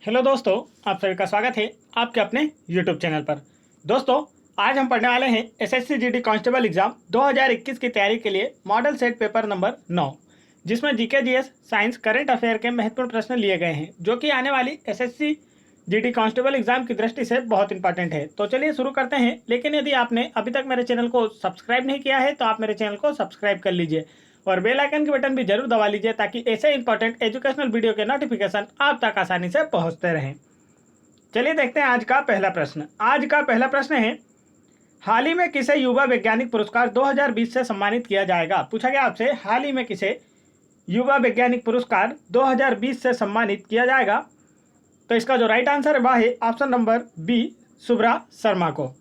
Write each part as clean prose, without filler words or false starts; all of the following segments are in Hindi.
हेलो दोस्तों, आप सभी का स्वागत है आपके अपने यूट्यूब चैनल पर। दोस्तों, आज हम पढ़ने वाले हैं एसएससी जीडी कांस्टेबल एग्जाम 2021 की तैयारी के लिए मॉडल सेट पेपर नंबर 9, जिसमें GK GS science current affair के महत्वपूर्ण प्रश्न लिए गए हैं, जो कि आने वाली एसएससी जीडी कांस्टेबल एग्जाम की दृष्टि से बहुत इंपॉर्टेंट है। तो चलिए शुरू करते हैं। लेकिन यदि आपने अभी तक मेरे चैनल को सब्सक्राइब नहीं किया है तो आप मेरे चैनल को सब्सक्राइब कर लीजिए और बेल आइकन के बटन भी जरूर दबा लीजिए, ताकि ऐसे इंपॉर्टेंट एजुकेशनल वीडियो के नोटिफिकेशन आप तक आसानी से पहुंचते रहें। चलिए देखते हैं आज का पहला प्रश्न। आज का पहला प्रश्न है, हाल ही में किसे युवा वैज्ञानिक पुरस्कार 2020 से सम्मानित किया जाएगा। पूछा गया आपसे, हाल ही में किसे युवा वैज्ञानिक पुरस्कार 2020 से सम्मानित किया जाएगा। तो इसका जो राइट आंसर है वह है option number B, Shubhra Sharma को।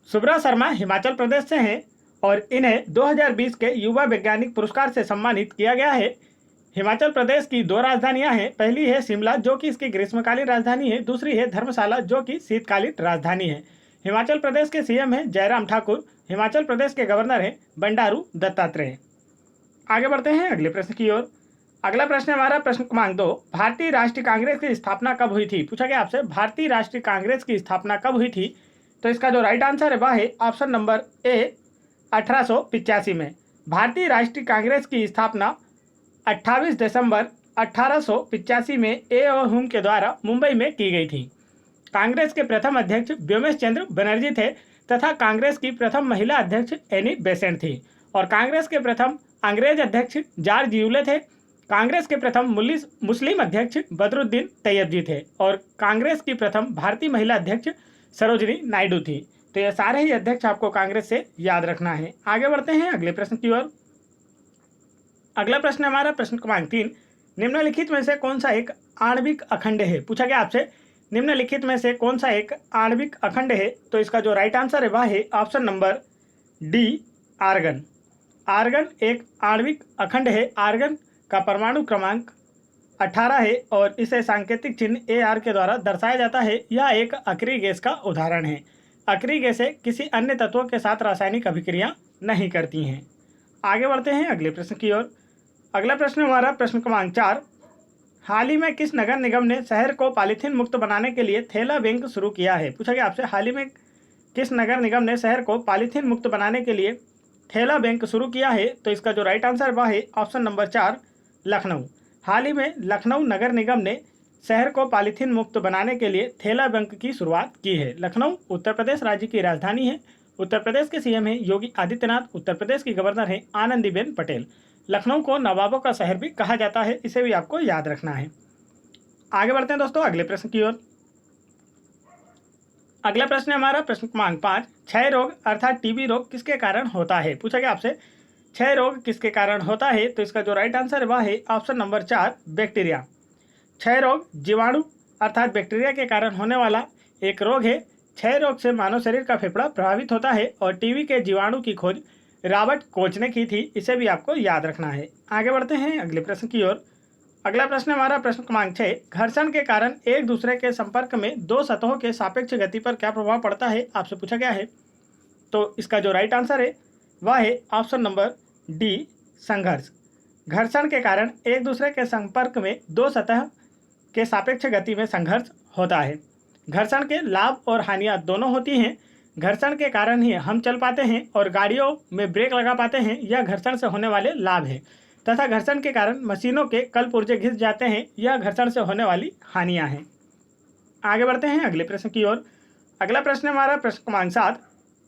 शुभ्रा शर्मा हिमाचल प्रदेश से हैं और इन्हें 2020 के युवा वैज्ञानिक पुरस्कार से सम्मानित किया गया है। हिमाचल प्रदेश की दो राजधानियां हैं। पहली है शिमला, जो कि इसकी ग्रीष्मकालीन राजधानी है। दूसरी है धर्मशाला, जो कि शीतकालीन राजधानी है। हिमाचल प्रदेश के सीएम हैं जयराम ठाकुर। हिमाचल प्रदेश के गवर्नर हैं बंडारू दत्तात्रेय। आगे बढ़ते हैं अगले प्रश्न की ओर। अगला प्रश्न हमारा प्रश्न क्रमांक 2, भारतीय राष्ट्रीय कांग्रेस की स्थापना कब हुई थी। पूछा गया आपसे, भारतीय राष्ट्रीय कांग्रेस की स्थापना कब हुई थी। तो इसका जो राइट आंसर है वह है ऑप्शन नंबर ए, 1885 में। भारतीय राष्ट्रीय कांग्रेस की स्थापना 28 दिसंबर 1885 में ए ओ हुम के द्वारा मुंबई में की गई थी। कांग्रेस के प्रथम अध्यक्ष व्योमेश चंद्र बनर्जी थे तथा कांग्रेस की प्रथम महिला अध्यक्ष एनी बेसेंट थी। और कांग्रेस के प्रथम अंग्रेज अध्यक्ष जॉर्ज यूले थे। कांग्रेस के प्रथम मुस्लिम अध्यक्ष बदरुद्दीन तैयब जी थे। और कांग्रेस की प्रथम भारतीय महिला अध्यक्ष सरोजनी नायडू थी। तो ये सारे ही अध्यक्ष आपको कांग्रेस से याद रखना है। आगे बढ़ते हैं अगले प्रश्न की ओर। अगला प्रश्न हमारा प्रश्न क्रमांक 3, निम्नलिखित में से कौन सा एक आणविक अखंड है। पूछा गया आपसे, निम्नलिखित में से कौन सा एक आणविक अखंड है। तो इसका जो राइट आंसर है वह है option number D, argon. Argon एक आणविक अखंड है। आर्गन का परमाणु क्रमांक 18 है और इसे सांकेतिक चिन्ह AR के द्वारा दर्शाया जाता है। यह एक अक्रिय गैस का उदाहरण है। अक्रिय गैसें किसी अन्य तत्वों के साथ रासायनिक अभिक्रिया नहीं करती हैं। आगे बढ़ते हैं अगले प्रश्न की ओर। अगला प्रश्न हमारा प्रश्न क्रमांक 4, हाल ही में किस नगर निगम ने शहर को पॉलीथीन मुक्त बनाने के लिए थैला बैंक शुरू किया है। पूछा गया आपसे, हाल ही में किस नगर निगम ने शहर को पॉलीथीन मुक्त बनाने के लिए थैला बैंक शुरू किया है। तो इसका जो राइट आंसर वह है ऑप्शन नंबर 4, लखनऊ। हाल ही में लखनऊ नगर निगम ने शहर को पॉलीथीन मुक्त बनाने के लिए थैला बैंक की शुरुआत की है। लखनऊ उत्तर प्रदेश राज्य की राजधानी है। उत्तर प्रदेश के सीएम हैं योगी आदित्यनाथ। उत्तर प्रदेश की गवर्नर हैं आनंदीबेन पटेल। लखनऊ को नवाबों का शहर भी कहा जाता है, इसे भी आपको याद रखना है। आगे बढ़ते हैं दोस्तों अगले प्रश्न की ओर। अगला प्रश्न है हमारा प्रश्न क्रमांक 5, क्षय रोग अर्थात टीबी रोग किसके कारण होता है। पूछा गया आपसे, क्षय रोग किसके कारण होता है। तो इसका जो राइट आंसर है वह है ऑप्शन नंबर 4, बैक्टीरिया। क्षय रोग जीवाणु अर्थात बैक्टीरिया के कारण होने वाला एक रोग है। क्षय रोग से मानव शरीर का फेफड़ा प्रभावित होता है और टीबी के जीवाणु की खोज रॉबर्ट कोच ने की थी, इसे भी आपको याद रखना है। आगे बढ़ते हैं अगले प्रश्न की ओर। अगला प्रश्न हमारा प्रश्न क्रमांक 6, घर्षण के कारण एक दूसरे के संपर्क में दो सतहों के सापेक्ष गति पर क्या प्रभाव पड़ता है, आपसे पूछा गया है। तो इसका जो राइट आंसर है वह है ऑप्शन नंबर डी, संघर्ष। घर्षण के कारण एक दूसरे के संपर्क में दो सतह के सापेक्ष गति में संघर्ष होता है। घर्षण के लाभ और हानियां दोनों होती हैं। घर्षण के कारण ही हम चल पाते हैं और गाड़ियों में ब्रेक लगा पाते हैं, यह घर्षण से होने वाले लाभ है। तथा घर्षण के कारण मशीनों के कल पुर्जे घिस जाते हैं, यह घर्षण से होने वाली हानियां हैं। आगे बढ़ते हैं अगले प्रश्न की ओर। अगला प्रश्न हमारा प्रश्न क्रमांक 7,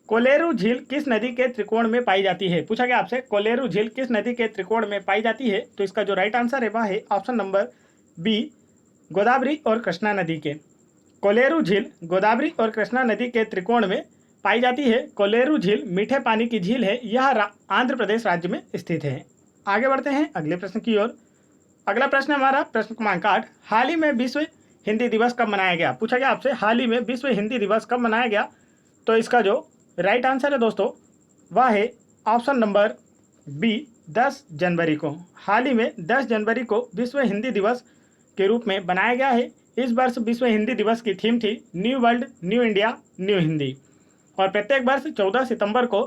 कोलेरू झील किस नदी के त्रिकोण में पाई जाती है। पूछा गया आपसे, कोलेरू झील किस नदी के त्रिकोण में पाई जाती है। तो इसका जो राइट आंसर है वह है ऑप्शन नंबर बी, गोदावरी और कृष्णा नदी के। कोलेरू झील गोदावरी और कृष्णा नदी के त्रिकोण में पाई जाती है। कोलेरू झील मीठे पानी की झील है। यह आंध्र प्रदेश राज्य में स्थित है। आगे बढ़ते हैं अगले प्रश्न की ओर। अगला प्रश्न हमारा प्रश्न क्रमांक 8, हाल ही में विश्व हिंदी दिवस कब मनाया गया। पूछा गया आपसे, हाल ही में विश्व हिंदी दिवस कब मनाया गया। तो इसका जो राइट आंसर है दोस्तों वह है ऑप्शन नंबर बी, 10 जनवरी को। हाल ही में 10 जनवरी को विश्व हिंदी दिवस के रूप में बनाया गया है। इस वर्ष विश्व हिंदी दिवस की थीम थी new world new India new Hindi. और प्रत्येक वर्ष 14 सितंबर को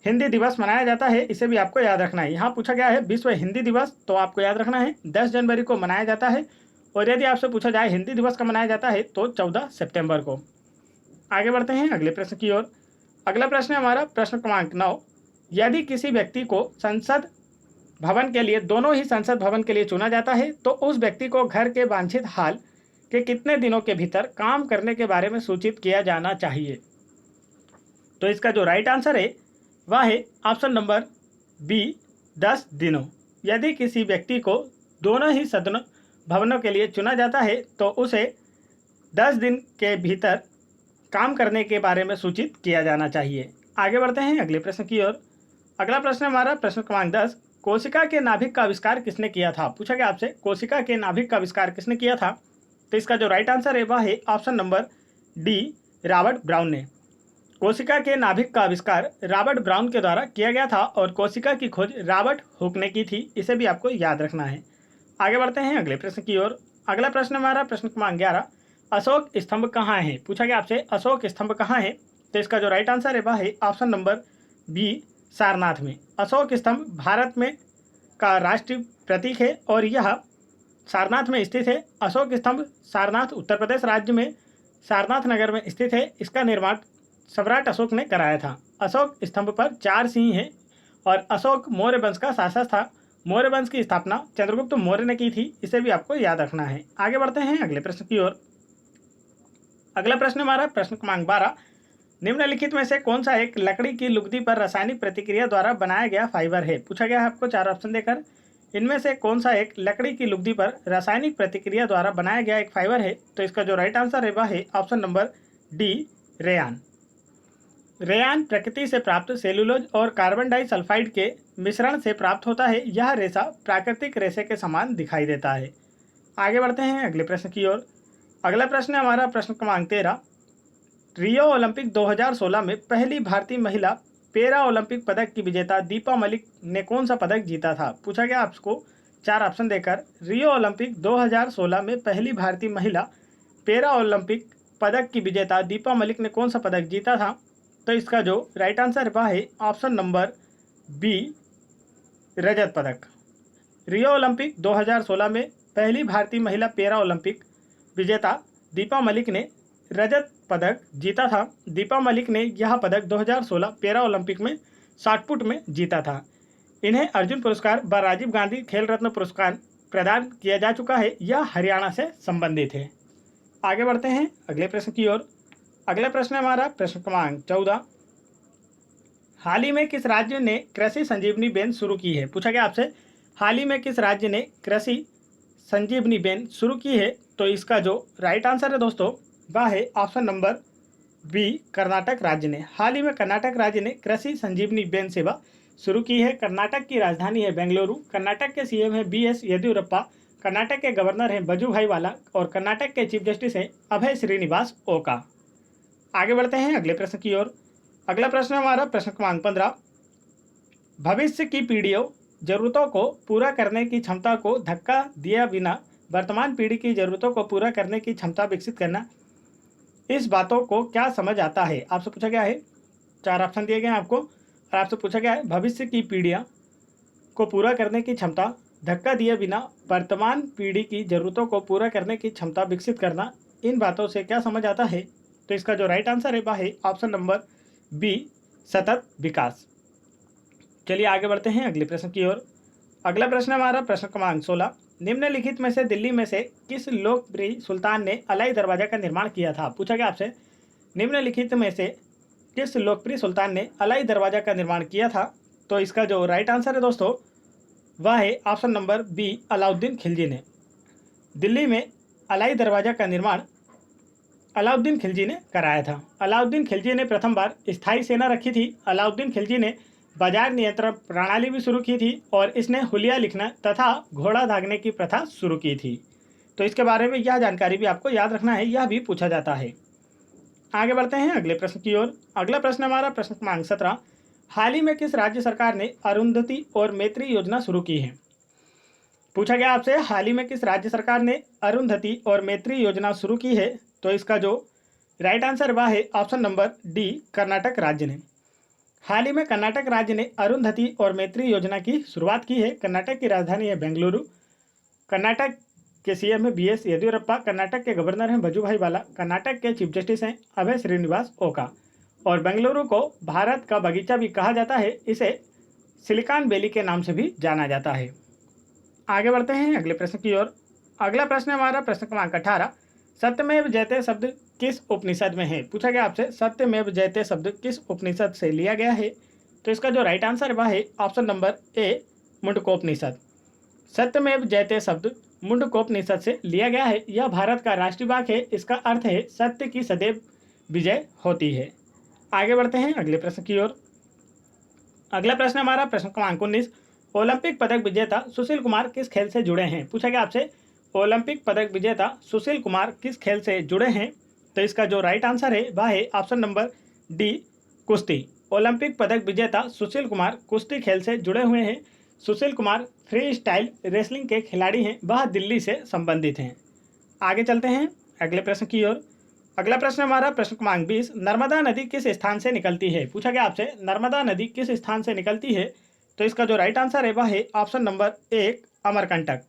हिंदी दिवस मनाया जाता है, इसे भी आपको याद रखना है। यहाँ पूछा गया है विश्व हिंदी दिवस, तो आपको याद रखना है 10 जनवरी को मनाया जाता है और यदि आपसे पूछा जाए हिंदी दिवस कब मनाया जाता है तो 14 सितंबर को। आगे बढ़ते हैं अगले प्रश्न की ओर। अगला प्रश्न है हमारा प्रश्न क्रमांक 9। यदि किसी व्यक्ति को संसद भवन के लिए, दोनों ही संसद भवन के लिए चुना जाता है तो उस व्यक्ति को घर के वांछित हाल के कितने दिनों के भीतर काम करने के बारे में सूचित किया जाना चाहिए? तो इसका जो राइट आंसर है वह है ऑप्शन नंबर बी, 10 दिनों। यदि किसी व्यक्ति को दोनों ही सदन भवनों के लिए चुना जाता है तो उसे 10 दिन के भीतर काम करने के बारे में सूचित किया जाना चाहिए। आगे बढ़ते हैं अगले प्रश्न की ओर। अगला प्रश्न हमारा प्रश्न क्रमांक 10। कोशिका के नाभिक का आविष्कार किसने किया था? पूछा गया आपसे कोशिका के नाभिक का आविष्कार किसने किया था? तो इसका जो राइट आंसर है वह है option number D, Robert brown ने। कोशिका के नाभिक का आविष्कार रॉबर्ट ब्राउन के द्वारा किया गया था और कोशिका की खोज रॉबर्ट हुक ने की थी। इसे भी आपको याद रखना है। आगे बढ़ते हैं अगले प्रश्न की ओर। अगला प्रश्न हमारा प्रश्न क्रमांक 11। अशोक स्तंभ कहाँ है? पूछा गया आपसे अशोक स्तंभ कहाँ है? तो इसका जो राइट आंसर है वह है ऑप्शन नंबर बी, सारनाथ में। अशोक स्तंभ भारत में का राष्ट्रीय प्रतीक है और यह सारनाथ में स्थित है। अशोक स्तंभ सारनाथ उत्तर प्रदेश राज्य में सारनाथ नगर में स्थित है। इसका निर्माण सम्राट अशोक ने कराया था। अशोक स्तंभ पर 4 सिंह हैं और अशोक मौर्य वंश का शासक था। मौर्य वंश की स्थापना चंद्रगुप्त मौर्य ने की थी। इसे भी आपको याद रखना है। आगे बढ़ते हैं अगले प्रश्न की ओर। अगला प्रश्न हमारा प्रश्न क्रमांक 12। निम्नलिखित में से कौन सा एक लकड़ी की लुगदी पर रासायनिक प्रतिक्रिया द्वारा बनाया गया फाइबर है? पूछा गया है आपको 4 ऑप्शन देकर, इनमें से कौन सा एक लकड़ी की लुगदी पर रासायनिक प्रतिक्रिया द्वारा बनाया गया एक फाइबर है? तो इसका जो राइट आंसर है वह है option number D, rayon. Rayon प्रकृति से प्राप्त सेलुलोज और कार्बन डाइसल्फाइड के मिश्रण से प्राप्त होता है। यह रेशा प्राकृतिक रेशे के समान दिखाई देता है। आगे बढ़ते हैं अगले प्रश्न की ओर। अगला प्रश्न है हमारा प्रश्न क्रमांक 13। रियो ओलंपिक 2016 में पहली भारतीय महिला पैरा ओलंपिक पदक की विजेता दीपा मलिक ने कौन सा पदक जीता था? पूछा गया आपको 4 ऑप्शन देकर, रियो ओलंपिक 2016 में पहली भारतीय महिला पैरा ओलंपिक पदक की विजेता दीपा मलिक ने कौन सा पदक जीता था? तो इसका जो राइट आंसर वह है ऑप्शन नंबर बी, रजत पदक। रियो ओलंपिक 2016 में पहली भारतीय महिला पैरा ओलंपिक विजेता दीपा मलिक ने रजत पदक जीता था। दीपा मलिक ने यह पदक 2016 पैरा ओलंपिक में शॉट पुट में जीता था। इन्हें अर्जुन पुरस्कार व राजीव गांधी खेल रत्न पुरस्कार प्रदान किया जा चुका है। यह हरियाणा से संबंधित है। आगे बढ़ते हैं अगले प्रश्न की ओर। अगला प्रश्न है हमारा प्रश्न क्रमांक 14। हाल ही में किस राज्य ने कृषि संजीवनी बेन शुरू की है? पूछा गया आपसे हाल ही में किस राज्य ने कृषि संजीवनी बेन शुरू की है? तो इसका जो राइट आंसर है दोस्तों वह है ऑप्शन नंबर बी, कर्नाटक राज्य ने। हाल ही में कर्नाटक राज्य ने कृषि संजीवनी बेन सेवा शुरू की है। कर्नाटक की राजधानी है बेंगलुरु। कर्नाटक के सीएम है BS येदियुरप्पा। कर्नाटक के गवर्नर हैं वजुभाई वाला और कर्नाटक के चीफ जस्टिस हैं अभय श्रीनिवास ओका। आगे बढ़ते हैं अगले प्रश्न की ओर। अगला प्रश्न हमारा प्रश्न क्रमांक 15। भविष्य की पीढ़ियों जरूरतों को पूरा करने की क्षमता को धक्का दिया बिना वर्तमान पीढ़ी की जरूरतों को पूरा करने की क्षमता विकसित करना, इस बातों को क्या समझ आता है? आपसे पूछा गया है, 4 ऑप्शन दिए गए हैं आपको और आपसे पूछा गया है भविष्य की पीढ़ियां को पूरा करने की क्षमता, धक्का दिए बिना वर्तमान पीढ़ी की जरूरतों को पूरा करने की क्षमता विकसित करना, इन बातों से क्या समझ आता है? तो इसका जो राइट आंसर है वह है ऑप्शन नंबर बी, सतत विकास। चलिए आगे बढ़ते हैं अगले प्रश्न की ओर। अगला प्रश्न हमारा प्रश्न क्रमांक 16। निम्नलिखित में से दिल्ली में से किस लोकप्रिय सुल्तान ने अलाई दरवाजा का निर्माण किया था? पूछा गया आपसे निम्नलिखित में से किस लोकप्रिय सुल्तान ने अलाई दरवाजा का निर्माण किया था? तो इसका जो राइट आंसर है दोस्तों वह है option number B, Alauddin Khilji ने। दिल्ली में अलाई दरवाजा का निर्माण अलाउद्दीन खिलजी ने कराया था। अलाउद्दीन खिलजी ने प्रथम बार स्थायी सेना रखी थी। अलाउद्दीन खिलजी ने बाजार नियंत्रण प्रणाली भी शुरू की थी और इसने हुलिया लिखना तथा घोड़ा दागने की प्रथा शुरू की थी। तो इसके बारे में यह जानकारी भी आपको याद रखना है, यह भी पूछा जाता है। आगे बढ़ते हैं अगले प्रश्न की ओर। अगला प्रश्न हमारा प्रश्न क्रमांक 17। हाल ही में किस राज्य सरकार ने अरुंधति और मैत्री योजना शुरू की है? पूछा गया आपसे हाल ही में किस राज्य सरकार ने अरुंधति और मैत्री योजना शुरू की है? तो इसका जो राइट आंसर वह है ऑप्शन नंबर डी, कर्नाटक राज्य ने। हाल ही में कर्नाटक राज्य ने अरुंधति और मैत्री योजना की शुरुआत की है। कर्नाटक की राजधानी है बेंगलुरु। कर्नाटक के सीएम है बीएस येदियुरप्पा, कर्नाटक के गवर्नर हैं वजुभाई वाला, कर्नाटक के चीफ जस्टिस हैं अभय श्रीनिवास ओका। और बेंगलुरु को भारत का बगीचा भी कहा जाता है, इसे सिलिकॉन वैली के नाम से भी जाना जाता है। आगे बढ़ते हैं अगले प्रश्न की ओर। अगला प्रश्न हमारा प्रश्न क्रमांक 18, सत्यमेव जयते शब्द किस उपनिषद में है? पूछा गया आपसे सत्यमेव जयते शब्द किस उपनिषद से लिया गया है? तो इसका जो राइट आंसर है वह है ऑप्शन नंबर ए मुंडकोपनिषद। सत्यमेव जयते शब्द मुंडकोपनिषद से लिया गया है। यह भारत का राष्ट्रीय वाक्य है। इसका अर्थ है सत्य की सदैव विजय होती है। आगे बढ़ते हैं अगले प्रश्न की ओर। अगला प्रश्न हमारा प्रश्न क्रमांक 19, ओलंपिक पदक विजेता सुशील कुमार किस खेल से जुड़े हैं? पूछा गया आपसे ओलंपिक पदक विजेता सुशील कुमार किस खेल से जुड़े हैं? तो इसका जो राइट आंसर है वह है ऑप्शन नंबर डी कुश्ती। ओलंपिक पदक विजेता सुशील कुमार कुश्ती खेल से जुड़े हुए हैं। Sushil Kumar free style wrestling के खिलाड़ी हैं, वह दिल्ली से संबंधित हैं। आगे चलते हैं अगले प्रश्न की ओर। अगला प्रश्न हमारा प्रश्न क्रमांक 20, नर्मदा नदी किस स्थान से निकलती है? पूछा गया आपसे नर्मदा नदी किस स्थान से निकलती है? तो इसका जो राइट आंसर है वह है ऑप्शन नंबर 1 अमरकंटक।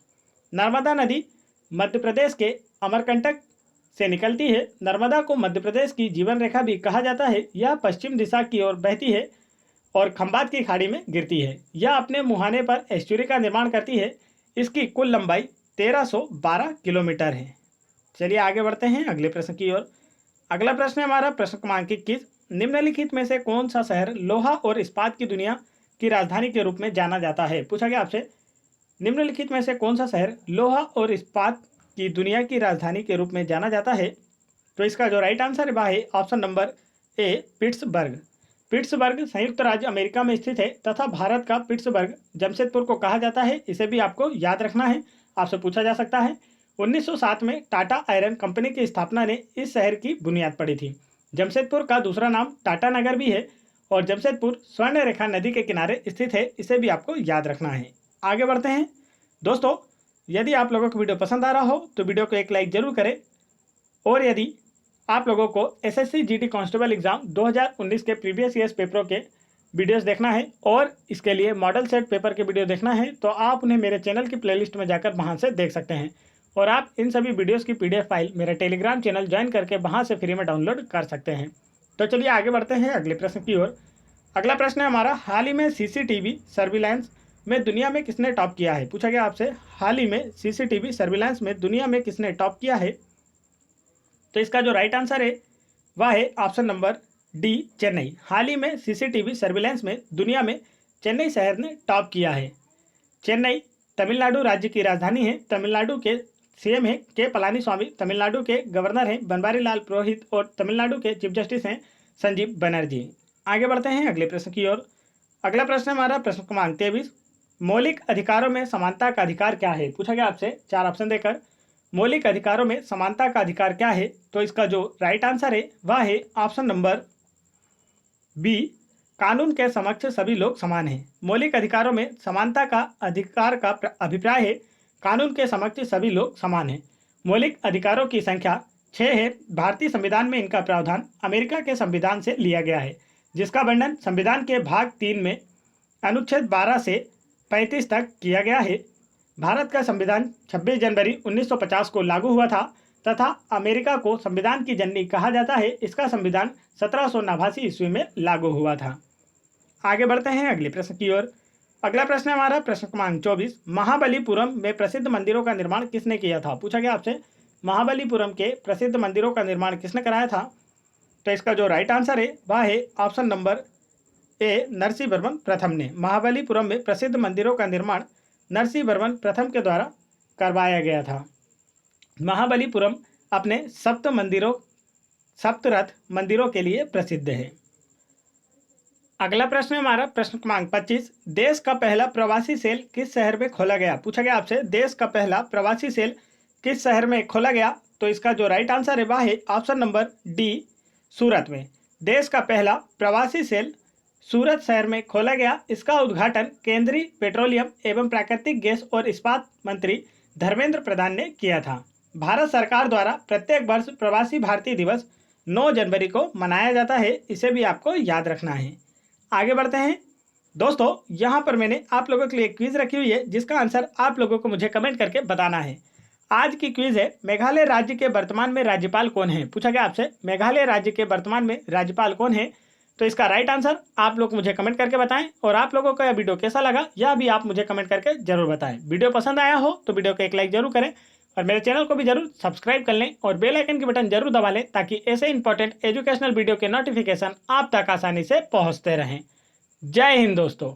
नर्मदा नदी मध्य प्रदेश के अमरकंटक से निकलती है। नर्मदा को मध्य प्रदेश की जीवन रेखा भी कहा जाता है। यह पश्चिम दिशा की ओर बहती है और खंबात की खाड़ी में गिरती है। यह अपने मुहाने पर एस्चुरी का निर्माण करती है। इसकी कुल लंबाई 1312 किलोमीटर है। चलिए आगे बढ़ते हैं अगले प्रश्न की ओर। अगला प्रश्न है हमारा प्रश्न क्रमांक 21, निम्नलिखित में से कौन सा शहर लोहा और इस्पात की दुनिया की राजधानी के रूप में जाना जाता है? पूछा गया आपसे निम्नलिखित में से कौन सा शहर लोहा और इस्पात की दुनिया की राजधानी के रूप में जाना जाता है? तो इसका जो राइट आंसर है वह है option number A Pittsburgh. Pittsburgh संयुक्त राज्य अमेरिका में स्थित है तथा भारत का पिट्सबर्ग जमशेदपुर को कहा जाता है। इसे भी आपको याद रखना है, आपसे पूछा जा सकता है। 1907 में टाटा आयरन कंपनी की स्थापना ने इस शहर की बुनियाद पड़ी थी। जमशेदपुर का दूसरा नाम टाटा नगर भी है और जमशेदपुर स्वर्ण रेखा नदी के किनारे स्थित है। इसे भी आपको याद रखना है। आगे बढ़ते हैं दोस्तों, यदि आप लोगों को वीडियो पसंद आ रहा हो तो वीडियो को एक लाइक जरूर करें। और यदि आप लोगों को एसएससी जीडी कांस्टेबल एग्जाम 2019 के प्रीवियस ईयर्स पेपरों के वीडियोस देखना है और इसके लिए मॉडल सेट पेपर के वीडियो देखना है तो आप उन्हें मेरे चैनल की प्लेलिस्ट में जाकर वहां से देख सकते हैं। और आप इन सभी वीडियोस की पीडीएफ फाइल मेरे टेलीग्राम चैनल ज्वाइन करके वहां से फ्री में डाउनलोड कर सकते हैं। तो चलिए आगे बढ़ते हैं अगले प्रश्न की ओर। अगला प्रश्न है हमारा, हाल ही में सीसीटीवी सर्विलांस में दुनिया में किसने टॉप किया है? पूछा गया आपसे हाल ही में सीसीटीवी सर्विलांस में दुनिया में किसने टॉप किया है? तो इसका जो राइट आंसर है वह है ऑप्शन नंबर डी चेन्नई। हाल ही में सीसीटीवी सर्विलांस में दुनिया में चेन्नई शहर ने टॉप किया है। चेन्नई तमिलनाडु राज्य की राजधानी है। तमिलनाडु के सीएम है के पलानीस्वामी, तमिलनाडु के गवर्नर हैं बनवारी लाल पुरोहित और तमिलनाडु के चीफ जस्टिस हैं संजीव बनर्जी। आगे बढ़ते हैं अगले प्रश्न की ओर। अगला प्रश्न हमारा प्रश्न क्रमांक 23, मौलिक अधिकारों में समानता का अधिकार क्या है? पूछा गया आपसे 4 ऑप्शन देकर मौलिक अधिकारों में समानता का अधिकार क्या है? तो इसका जो राइट आंसर है वह है ऑप्शन नंबर बी कानून के समक्ष सभी लोग समान हैं। मौलिक अधिकारों में समानता का अधिकार का अभिप्राय है कानून के समक्ष सभी लोग समान हैं। मौलिक अधिकारों की संख्या 6 है। भारतीय संविधान में इनका प्रावधान अमेरिका के संविधान से लिया गया है, जिसका वर्णन संविधान के भाग 3 में अनुच्छेद 12 से 35 तक किया गया है। भारत का संविधान 26 जनवरी 1950 को लागू हुआ था तथा अमेरिका को संविधान की जननी कहा जाता है। इसका संविधान 1789 ईस्वी में लागू हुआ था। आगे बढ़ते हैं अगले प्रश्न की ओर। अगला प्रश्न है हमारा प्रश्न क्रमांक 24, महाबलीपुरम में प्रसिद्ध मंदिरों का निर्माण किसने किया था? पूछा गया आपसे महाबलीपुरम के प्रसिद्ध मंदिरों का निर्माण किसने कराया था? तो इसका जो राइट आंसर है वह है ऑप्शन नंबर ए नरसिंहवर्मन प्रथम ने। महाबलीपुरम में प्रसिद्ध मंदिरों का निर्माण नरसिंहवर्मन प्रथम के द्वारा करवाया गया था। महाबलीपुरम अपने सप्तरथ मंदिरों के लिए प्रसिद्ध है। अगला प्रश्न है हमारा प्रश्न क्रमांक 25, देश का पहला प्रवासी सेल किस शहर में खोला गया? पूछा गया आपसे देश का पहला प्रवासी सेल किस शहर में खोला गया? तो इसका जो राइट आंसर है वह है ऑप्शन नंबर डी सूरत में। देश का पहला प्रवासी सेल सूरत शहर में खोला गया। इसका उद्घाटन केंद्रीय पेट्रोलियम एवं प्राकृतिक गैस और इस्पात मंत्री धर्मेंद्र प्रधान ने किया था। भारत सरकार द्वारा प्रत्येक वर्ष प्रवासी भारतीय दिवस 9 जनवरी को मनाया जाता है। इसे भी आपको याद रखना है। आगे बढ़ते हैं दोस्तों, यहाँ पर मैंने आप लोगों के लिए क्विज रखी हुई है जिसका आंसर आप लोगों को मुझे कमेंट करके बताना है। आज की क्विज है, मेघालय राज्य के वर्तमान में राज्यपाल कौन है। पूछा गया आपसे मेघालय राज्य के वर्तमान में राज्यपाल कौन है। तो इसका राइट आंसर आप लोग मुझे कमेंट करके बताएं, और आप लोगों को यह वीडियो कैसा लगा यह भी आप मुझे कमेंट करके जरूर बताएं। वीडियो पसंद आया हो तो वीडियो को एक लाइक जरूर करें, और मेरे चैनल को भी जरूर सब्सक्राइब कर लें, और बेल आइकन की बटन जरूर दबा लें, ताकि ऐसे इंपॉर्टेंट एजुकेशनल वीडियो के नोटिफिकेशन आप तक आसानी से पहुंचते रहें। जय हिंद दोस्तों।